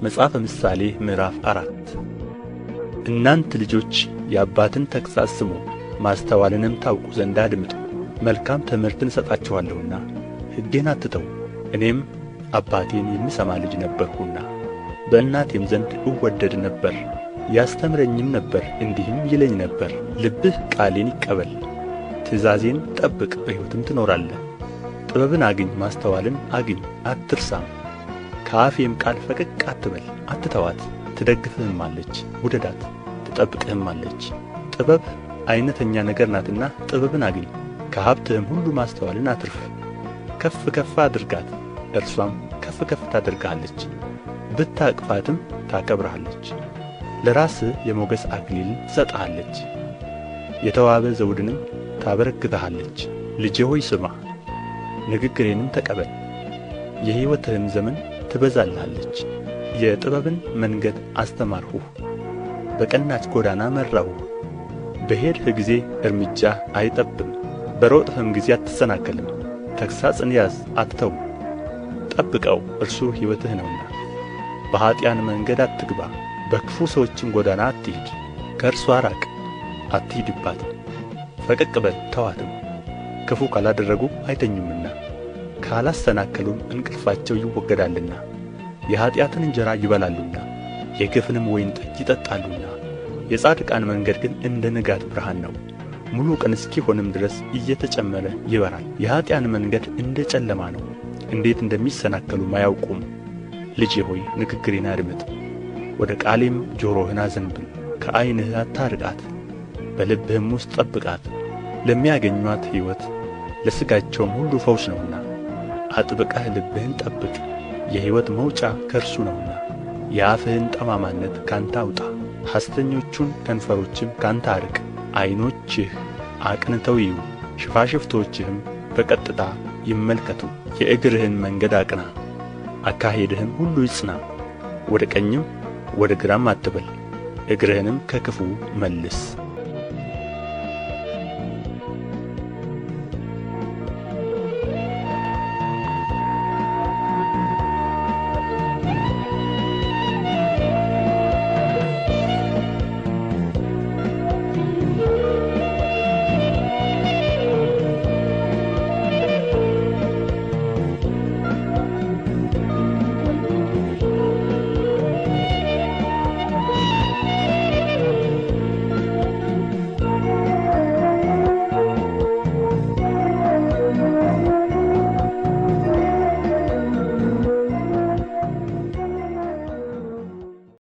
መጽሐፈ ምሳሌ ምዕራፍ 4 እናንት ልጆች የአባትን ተግሣጽ ስሙ፣ ማስተዋልንም ታውቁ ዘንድ አድምጡ። መልካም ትምህርትን እሰጣችኋለሁና ሕጌን አትተዉ። እኔም አባቴን የምሰማ ልጅ ነበርሁና በእናቴም ዘንድ እወደድ ነበር። ያስተምረኝም ነበር፣ እንዲህም ይለኝ ነበር፣ ልብህ ቃሌን ይቀበል፣ ትእዛዜን ጠብቅ፣ በሕይወትም ትኖራለህ። ጥበብን አግኝ፣ ማስተዋልን አግኝ፣ አትርሳም። ከአፌም ቃል ፈቀቅ አትበል፣ አትተዋት። ትደግፍህማለች፣ ውደዳት፣ ትጠብቅህማለች። ጥበብ ዓይነተኛ ነገር ናትና ጥበብን አግኝ። ከሀብትህም ሁሉ ማስተዋልን አትርፍ። ከፍ ከፍ አድርጋት፣ እርሷም ከፍ ከፍ ታደርግሃለች። ብታቅፋትም ታከብርሃለች። ለራስህ የሞገስ አክሊልን ትሰጥሃለች፣ የተዋበ ዘውድንም ታበረክትሃለች። ልጄ ሆይ ስማ፣ ንግግሬንም ተቀበል፣ የሕይወትህም ዘመን ትበዛልሃለች። የጥበብን መንገድ አስተማርሁህ፣ በቀናች ጎዳና መራሁህ። በሄድህ ጊዜ እርምጃህ አይጠብም፣ በሮጥህም ጊዜ አትሰናከልም። ተግሣጽን ያዝ አትተው፣ ጠብቀው፣ እርሱ ሕይወትህ ነውና። በኀጥኣን መንገድ አትግባ፣ በክፉ ሰዎችም ጎዳና አትሂድ። ከእርሷ ራቅ፣ አትሂድባትም። ፈቀቅ በል ተዋትም፣ ክፉ ካላደረጉ አይተኙምና ካላሰናከሉም እንቅልፋቸው ይወገዳልና። የኀጢአትን እንጀራ ይበላሉና የግፍንም ወይን ጠጅ ይጠጣሉና። የጻድቃን መንገድ ግን እንደ ንጋት ብርሃን ነው፣ ሙሉ ቀን እስኪሆንም ድረስ እየተጨመረ ይበራል። የኀጥኣን መንገድ እንደ ጨለማ ነው፣ እንዴት እንደሚሰናከሉም አያውቁም። ልጄ ሆይ ንግግሬን አድምጥ፣ ወደ ቃሌም ጆሮህን አዘንብል። ከዓይንህ አታርቃት፣ በልብህም ውስጥ ጠብቃት። ለሚያገኟት ሕይወት ለሥጋቸውም ሁሉ ፈውስ ነውና። አጥብቀህ ልብህን ጠብቅ፣ የሕይወት መውጫ ከእርሱ ነውና። የአፍህን ጠማማነት ካንተ አውጣ፣ ሐሰተኞቹን ከንፈሮችም ካንተ አርቅ። ዐይኖችህ አቅንተው ይዩ፣ ሽፋሽፍቶችህም በቀጥታ ይመልከቱ። የእግርህን መንገድ አቅና፣ አካሄድህም ሁሉ ይጽና። ወደ ቀኝም ወደ ግራም አትበል፣ እግርህንም ከክፉ መልስ።